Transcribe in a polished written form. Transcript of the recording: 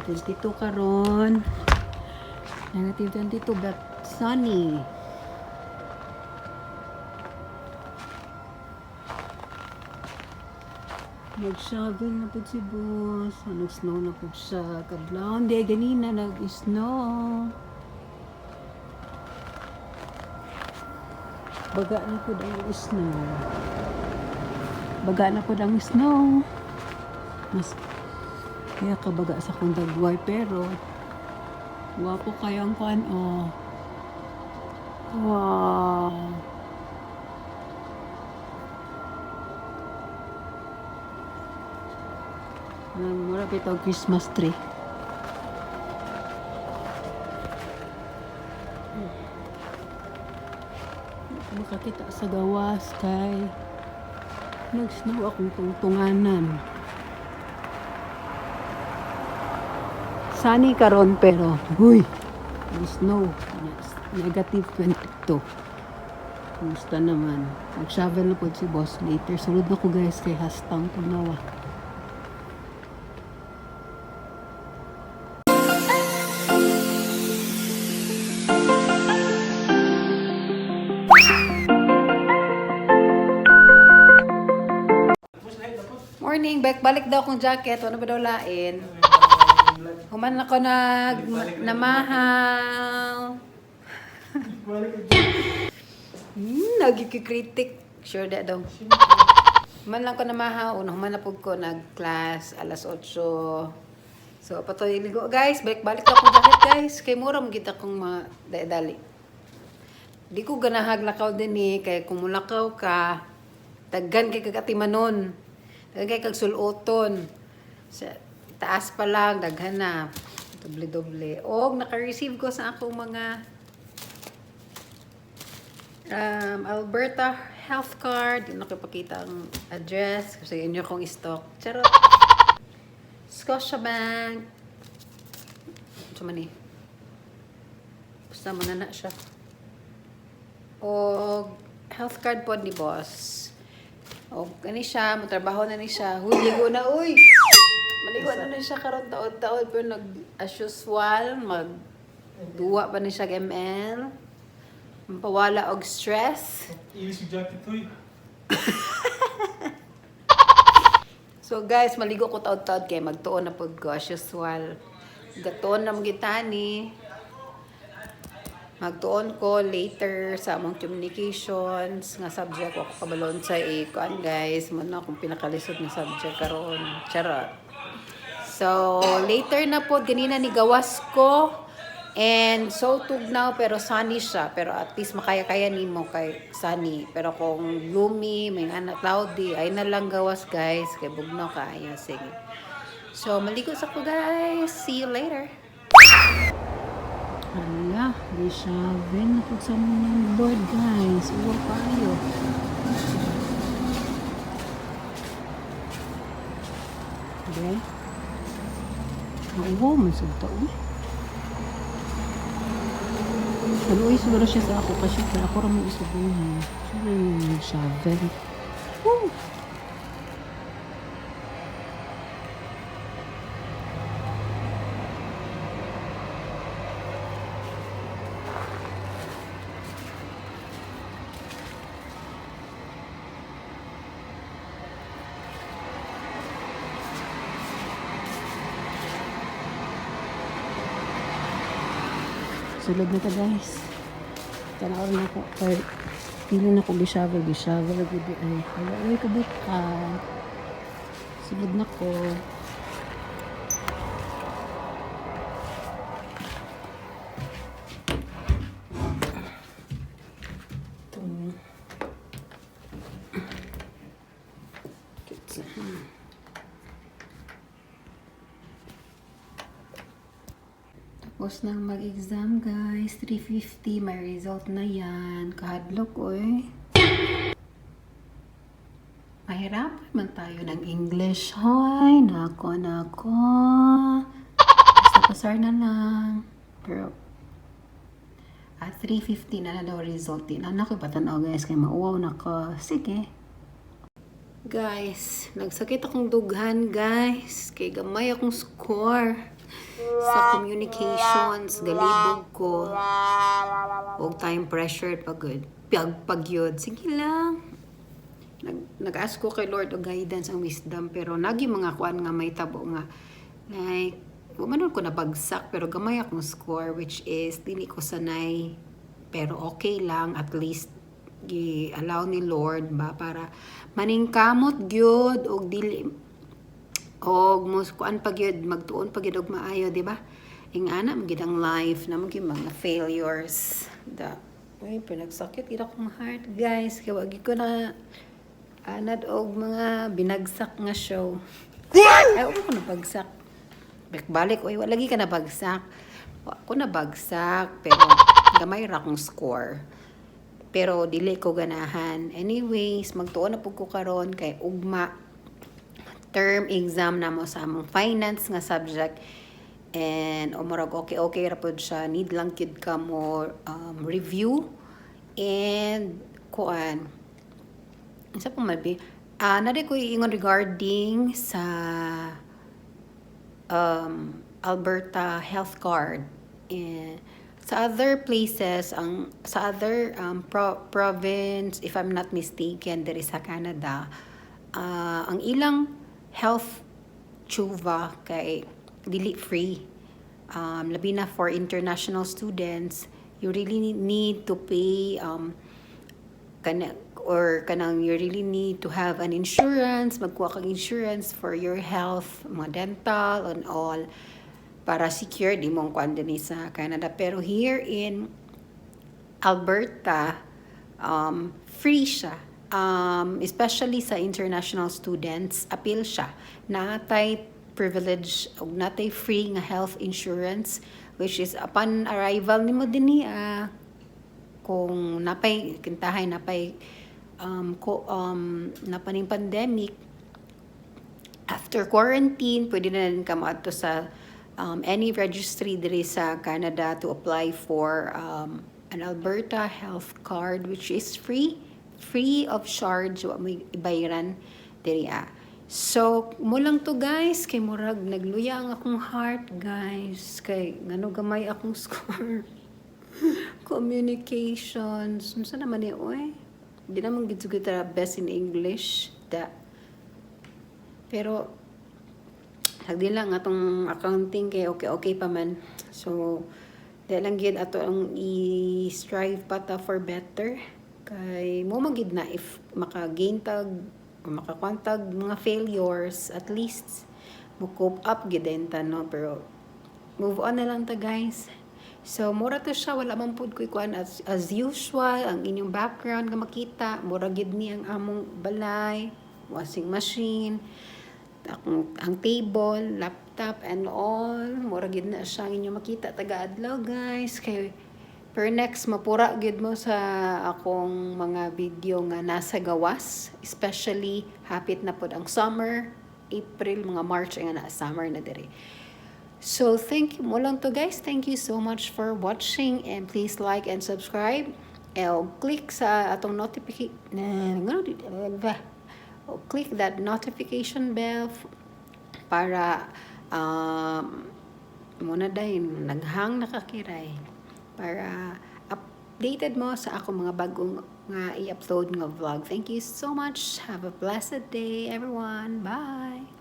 Negative 22 karon. Negative 22 but sunny. Nag-shovel na po si boss. Nag-snow na po siya. Kadlaw. Hindi, ganina nag-snow. Baga na po ang snow. Baga na po ang snow. Mas kaya kabaga sa kong dagway pero wapo kayang kuan oh. Wow. Mura bitaw Christmas tree. Makakita sa gawas kay nag-snow akong tungtunganan. Sunny karon pero huy, snow. Negative 22. Kumusta naman? Mag-shovel na po si boss later. Sulod na ko guys kay hastang tunawa. Morning, balik daw akong jacket. Ano ba daw lain? Human ako namahal. Nagkikritik. Sure that daw. Human lang ko namahal. Human na po ko nag-class alas 8. So, patoy ligo. Guys, balik daw akong jacket guys. Kay mura magkita kong mga dali. Di ko ganahag lakaw din eh. Kaya kung mulakaw ka, taggan kay kagatimanon. Taggan kay kagsuloton. Sa taas pa lang, daghan na. Doble-doble. O, naka-receive ko sa akong mga Alberta health card. Hindi nakipakita ang address. Kasi inyo kong stock. Charot. Scotiabank. Ito man eh. Basta manana siya. O, health card po ni boss. O, gani siya. Matrabaho na ni siya. Huy, ligo na, uy! Maligo na siya karon taon-taon. Pero as usual, magduwa pa ni siya ML. Mapawala og stress. Iyo si jacket hoy. So guys, maligo ko taon-taon kay magtuon na pud ko as usual. Gatuon na magitani. Magtuon ko later sa among communications nga subject ko kabalon sa ikuan guys. Muna akong pinakalisod na subject karon. Charot. So, later na po, ganina ni gawas ko. And so tugnaw pero sunny siya. Pero at least makaya-kaya ni mo kay sunny. Pero kung gloomy, may anak cloudy, ay na lang gawas guys. Kay bugnaw ka. Ayan, sige. So, maligo sa ko guys. See you later. Hala, di siya. Ben, napag sa mga board guys. Uwa pa kayo. Okay. Oo, may sugta. Haluoy siguro siya sa ako kasi kaya ako ramang isubuhin. Siyempre yung shovel. Woo! Sulod na ta guys. Tanaw na ako. Pili na ko gishavel. Lagi ay. Ay, kabukan. Sulod na ko. Tapos nang mag-exam guys, 350, may result na yan. Kahadlok oy. Mahirapan man tayo ng English. Hoy, nako. Basta pasar na lang. Pero, at 350 na daw result din. Anak ko patanaw guys, kaya mauwaw na ko. Sige. Guys, nagsakit akong dughan guys. Kay gamay akong score. sa communications, galibog ko. Huwag tayong pressure pagyod. Sige lang. Nag-ask ko kay Lord o guidance ang wisdom, pero nagi mga kuan nga may tabo nga. Like, manon ko nabagsak, pero gamay akong score, which is, dili ko sanay. Pero okay lang, at least, allow ni Lord ba, para maningkamot gyud og dili, og kuan pag yun, magtuon pag yun og maayo, di ba? Ing ana magid ang life na maging mga failures. Ay, pinagsakit gid akong heart, guys. Kaya wag ko na anad og mga binagsak nga show. Ay, wala ko nabagsak. Balik, oy, wala lagi ka nabagsak. Ako nabagsak, pero gamay ra akong score. Pero dili ko ganahan. Anyways, magtuon na pug ko karon kay ugma term exam na mo sa among finance nga subject. And umurag okay ra pud siya. Need lang kid ka mo review and kuan. Isa pong malbi. Nari ko iingon regarding sa Alberta health card. And sa other places, sa other province, if I'm not mistaken, there is sa Canada, ang ilang health tsuva kay dili free. Labi na for international students, you really need to pay you really need to have an insurance, magkuha kang insurance for your health, mga dental and all, para secure di mong kuan din sa Canada. Pero here in Alberta, free siya. Especially sa international students, appeal siya. Natay privilege o natay free nga health insurance, which is upon arrival nimo dinhi kung napay kintahay napay napaning pandemic, after quarantine pwede na din ka maadto sa any registry diri sa Canada to apply for an Alberta health card, which is free of charge, wa may ibayaran diri So, mo lang to, guys, kay murag nagluya ang akong heart, guys, kay ngano gamay akong score. Communications, unsa naman ni oy? Di naman gid kita best in English pero hagdi lang atong accounting kay okay pa man. So di lang gid ato ang i-strive pa ta for better kay mo magid na if maka-gain tag o makakwantag mga failures, at least mo cope up gid ta, no? Pero move on na lang ta, guys. So, mura to siya, wala man pud ko'y kuan as usual, ang inyong background nga makita, mura gid ni ang among balay, washing machine, ang table, laptop, and all, mura gid na siya ang inyong makita taga-adlaw, guys. Kay per next, mapura gid mo sa akong mga video nga nasa gawas, especially hapit na pud ang summer, April, mga March, nga na summer na diri. So, thank you mo lang to, guys. Thank you so much for watching, and please like and subscribe. Click sa atong click that notification bell para muna dahil naghang nakakiray para updated mo sa akong mga bagong nga i-upload nga vlog. Thank you so much. Have a blessed day, everyone. Bye!